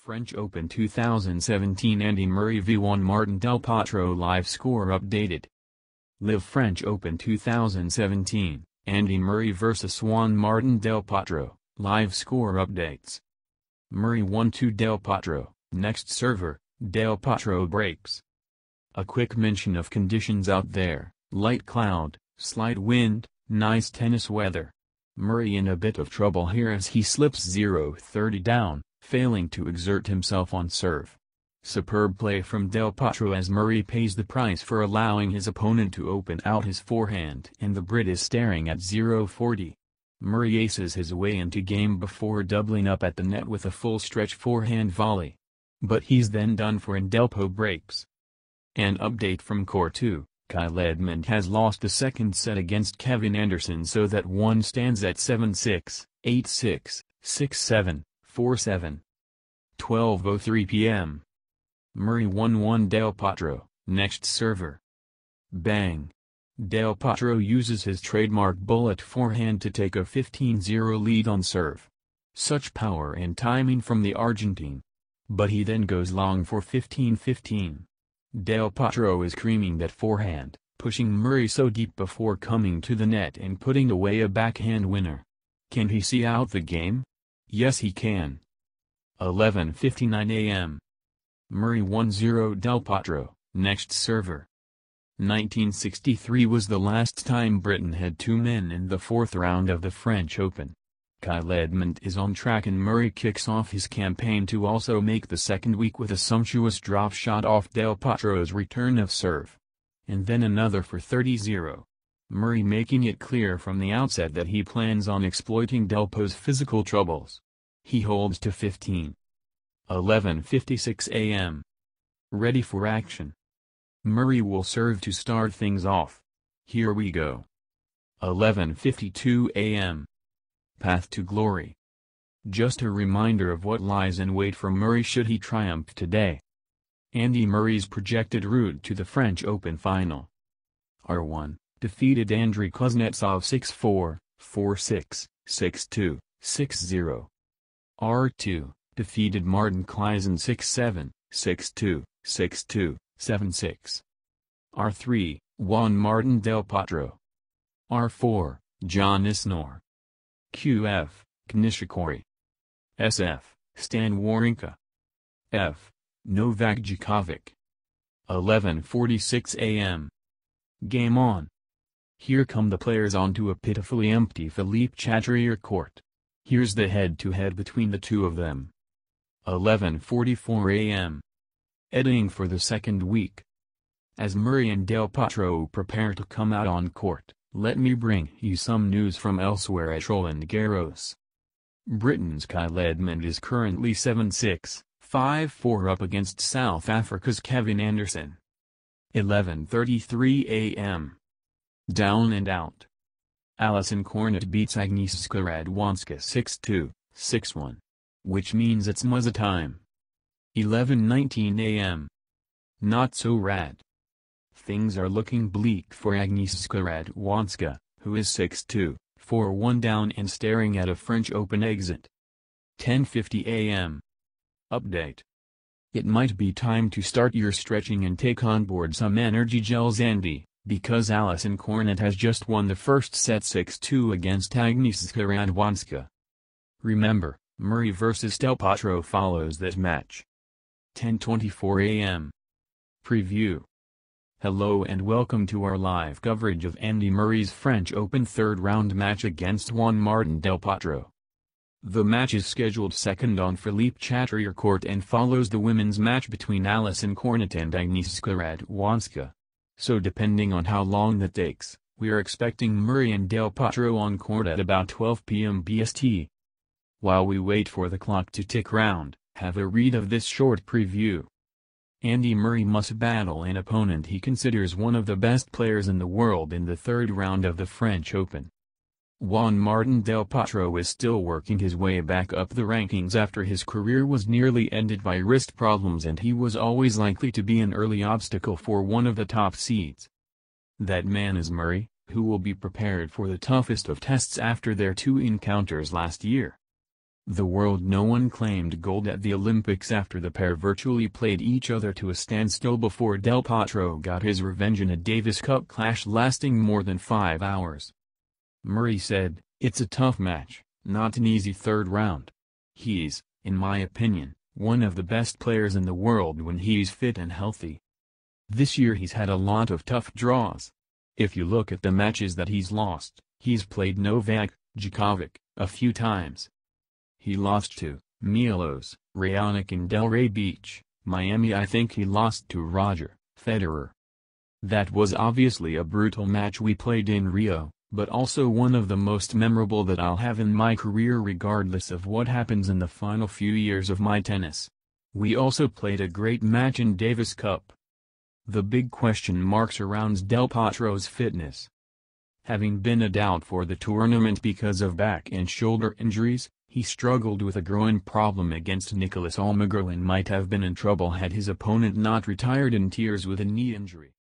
French Open 2017 Andy Murray v Juan Martín del Potro live score updated. Live French Open 2017, Andy Murray vs Juan Martín del Potro, live score updates. Murray 1-2 del Potro, next server, del Potro breaks. A quick mention of conditions out there: light cloud, slight wind, nice tennis weather. Murray in a bit of trouble here as he slips 0-30 down, failing to exert himself on serve. Superb play from del Potro as Murray pays the price for allowing his opponent to open out his forehand, and the Brit is staring at 0-40. Murray aces his way into game before doubling up at the net with a full stretch forehand volley. But he's then done for and del Potro breaks. An update from Court 2. Kyle Edmund has lost the second set against Kevin Anderson, so that one stands at 7-6, 8-6, 6-7, 4-7. 12:03 p.m. Murray 1-1 del Potro, next server. Bang! Del Potro uses his trademark bullet forehand to take a 15-0 lead on serve. Such power and timing from the Argentine. But he then goes long for 15-15. Del Potro is creaming that forehand, pushing Murray so deep before coming to the net and putting away a backhand winner. Can he see out the game? Yes, he can. 11:59 a.m. Murray 1-0 del Potro, next server. 1963 was the last time Britain had two men in the fourth round of the French Open. Kyle Edmund is on track and Murray kicks off his campaign to also make the second week with a sumptuous drop shot off del Potro's return of serve. And then another for 30-0. Murray making it clear from the outset that he plans on exploiting del Potro's physical troubles. He holds to 15. 11:56 a.m. Ready for action. Murray will serve to start things off. Here we go. 11:52 a.m. Path to glory. Just a reminder of what lies in wait for Murray should he triumph today. Andy Murray's projected route to the French Open final. R1, defeated Andrei Kuznetsov 6-4, 4-6, 6-2, 6-0. R2, defeated Martin Klisen 6-7, 6-2, 6-2, 7-6. R3, Juan Martín del Potro. R4, John Isner. QF, Nishikori. SF, Stan Wawrinka. F, Novak Djokovic. 11:46 a.m. Game on. Here come the players onto a pitifully empty Philippe Chatrier court. Here's the head-to-head between the two of them. 11:44 a.m. Editing for the second week. As Murray and del Potro prepare to come out on court, let me bring you some news from elsewhere at Roland Garros. Britain's Kyle Edmund is currently 7-6, 5-4 up against South Africa's Kevin Anderson. 11:33 a.m. Down and out. Alison Cornet beats Agnieszka Radwanska 6-2, 6-1. Which means it's Muzza time. 11:19 a.m. Not so rad. Things are looking bleak for Agnieszka Radwanska, who is 6-2, 4-1 down and staring at a French Open exit. 10:50 a.m. Update. It might be time to start your stretching and take on board some energy gels, Andy, because Alison Cornet has just won the first set 6-2 against Agnieszka Radwanska. Remember, Murray vs del Potro follows that match. 10:24 a.m. Preview. Hello and welcome to our live coverage of Andy Murray's French Open third-round match against Juan Martín del Potro. The match is scheduled second on Philippe Chatrier court and follows the women's match between Alison Cornet and Agnieszka Radwanska. So depending on how long that takes, we are expecting Murray and del Potro on court at about 12 p.m. BST. While we wait for the clock to tick round, have a read of this short preview. Andy Murray must battle an opponent he considers one of the best players in the world in the third round of the French Open. Juan Martín del Potro is still working his way back up the rankings after his career was nearly ended by wrist problems, and he was always likely to be an early obstacle for one of the top seeds. That man is Murray, who will be prepared for the toughest of tests after their two encounters last year. The world no one claimed gold at the Olympics after the pair virtually played each other to a standstill before Del Potro got his revenge in a Davis Cup clash lasting more than 5 hours. Murray said, "It's a tough match, not an easy third round. He's, in my opinion, one of the best players in the world when he's fit and healthy. This year he's had a lot of tough draws. If you look at the matches that he's lost, he's played Novak Djokovic a few times. He lost to Milos Raonic in Delray Beach, Miami. I think he lost to Roger Federer. That was obviously a brutal match we played in Rio, but also one of the most memorable that I'll have in my career regardless of what happens in the final few years of my tennis. We also played a great match in Davis Cup." The big question mark surrounds Del Potro's fitness. Having been a doubt for the tournament because of back and shoulder injuries, he struggled with a groin problem against Nicolas Almagro and might have been in trouble had his opponent not retired in tears with a knee injury.